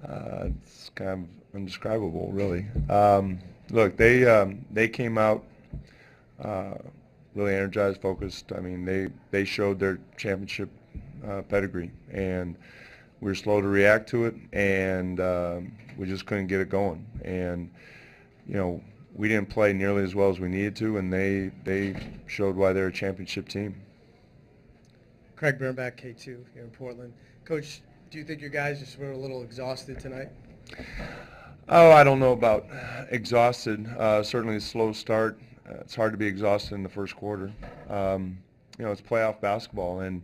It's kind of indescribable, really. Look, they came out uh, really energized, focused. I mean, they showed their championship pedigree, and we were slow to react to it, and we just couldn't get it going. And you know, we didn't play nearly as well as we needed to, and they showed why they're a championship team. Craig Bernbach, K2 here in Portland. Coach, do you think your guys just were a little exhausted tonight? Oh, I don't know about exhausted. Certainly a slow start. It's hard to be exhausted in the first quarter. You know, it's playoff basketball, and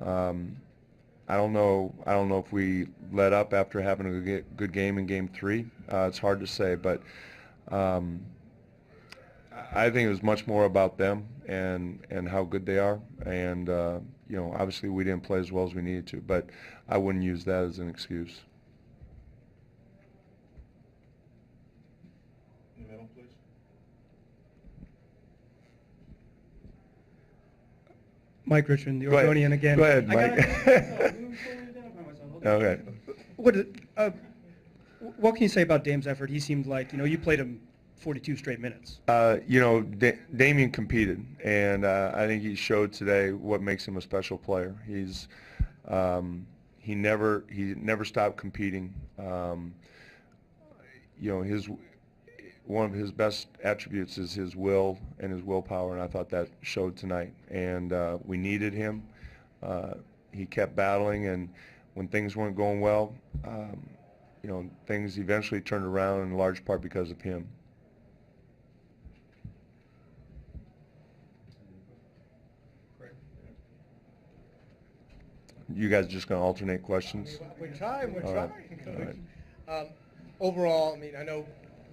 um, I don't know. I don't know if we let up after having a good game in Game 3. It's hard to say, but um, I think it was much more about them and how good they are. And you know, obviously we didn't play as well as we needed to, but I wouldn't use that as an excuse. In the middle, please. Mike Richmond, the Go ahead. Oregonian again. Go ahead, I Mike. Okay. What can you say about Dame's effort? He seemed like, you played him 42 straight minutes. You know, Damian competed, and I think he showed today what makes him a special player. He never stopped competing. You know, one of his best attributes is his will and his willpower, and I thought that showed tonight. And we needed him. He kept battling, and when things weren't going well, you know, things eventually turned around in large part because of him. You guys just going to alternate questions? We're trying, All right. Coach. Overall, I mean, I know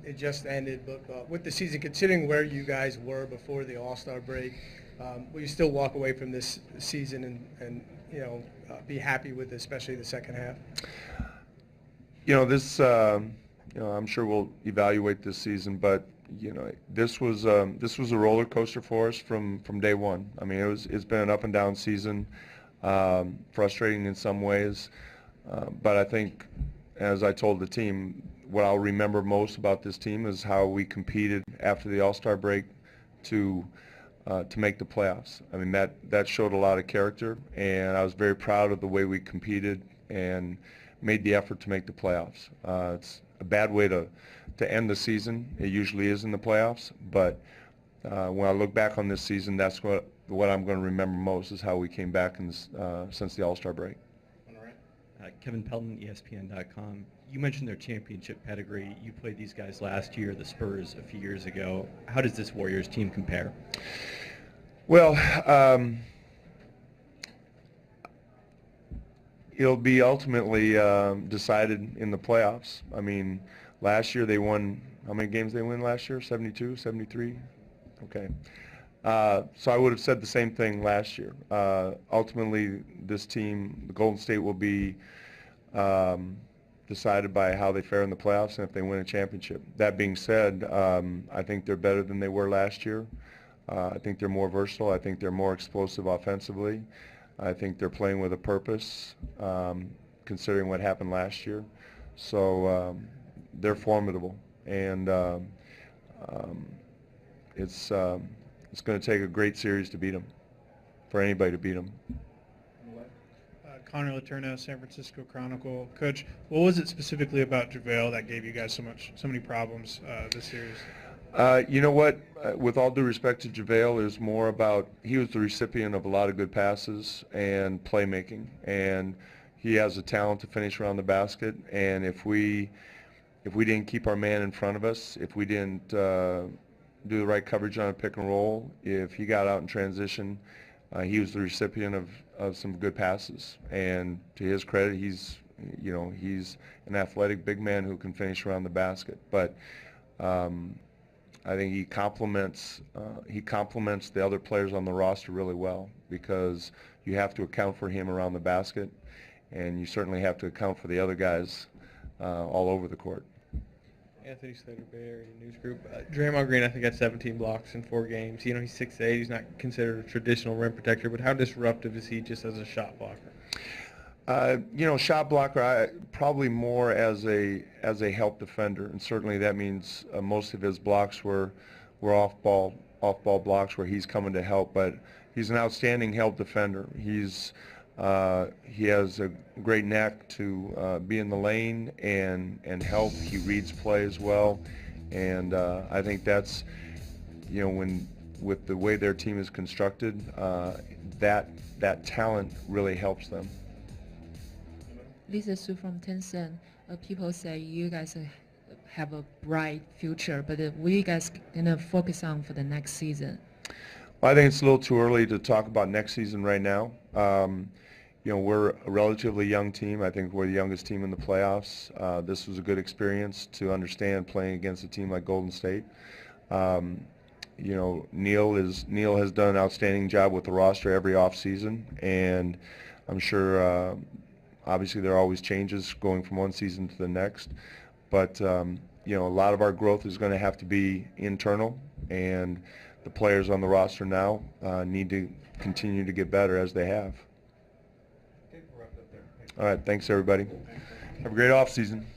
it just ended, but with the season, considering where you guys were before the All-Star break, will you still walk away from this season and be happy with especially the second half? You know, I'm sure we'll evaluate this season, but this was a roller coaster for us from day one. I mean, it's been an up and down season, frustrating in some ways, but I think, as I told the team, what I'll remember most about this team is how we competed after the All-Star break to make the playoffs. I mean, that showed a lot of character, and I was very proud of the way we competed and made the effort to make the playoffs. It's a bad way to end the season. It usually is in the playoffs, but when I look back on this season, that's what I'm going to remember most is how we came back since the All-Star break. Kevin Pelton, ESPN.com. You mentioned their championship pedigree. You played these guys last year, the Spurs a few years ago. How does this Warriors team compare? Well, it'll be ultimately decided in the playoffs. I mean, last year they won, how many games they win last year? 72, 73? Okay. So I would have said the same thing last year. Ultimately, this team, the Golden State, will be decided by how they fare in the playoffs and if they win a championship. That being said, I think they're better than they were last year. I think they're more versatile. I think they're more explosive offensively. I think they're playing with a purpose, considering what happened last year. So they're formidable, and it's going to take a great series to beat them, for anybody to beat them. Connor Letourneau, San Francisco Chronicle. Coach, what was it specifically about JaVale that gave you guys so many problems this series? You know what? With all due respect to JaVale, it was more about he was the recipient of a lot of good passes and playmaking, and he has a talent to finish around the basket. And if we didn't keep our man in front of us, if we didn't do the right coverage on a pick and roll, if he got out in transition, he was the recipient of some good passes. And to his credit, he's an athletic big man who can finish around the basket. But I think he complements the other players on the roster really well, because you have to account for him around the basket, and you certainly have to account for the other guys all over the court. Anthony Slater, Bay Area News Group. Draymond Green, I think, had 17 blocks in 4 games. He's 6'8". He's not considered a traditional rim protector, but how disruptive is he just as a shot blocker? Shot blocker, probably more as a help defender, and certainly that means most of his blocks were off ball blocks where he's coming to help. But he's an outstanding help defender. He has a great knack to be in the lane and help. He reads plays well, and I think that's when with the way their team is constructed, that talent really helps them. Lisa Su from Tencent. People say you guys have a bright future, but what are you guys going to focus on for the next season? Well, I think it's a little too early to talk about next season right now. We're a relatively young team. I think we're the youngest team in the playoffs. This was a good experience to understand playing against a team like Golden State. Neil has done an outstanding job with the roster every offseason, and I'm sure obviously there are always changes going from one season to the next, but a lot of our growth is going to have to be internal, and the players on the roster now need to continue to get better as they have. All right, thanks everybody. Have a great off season.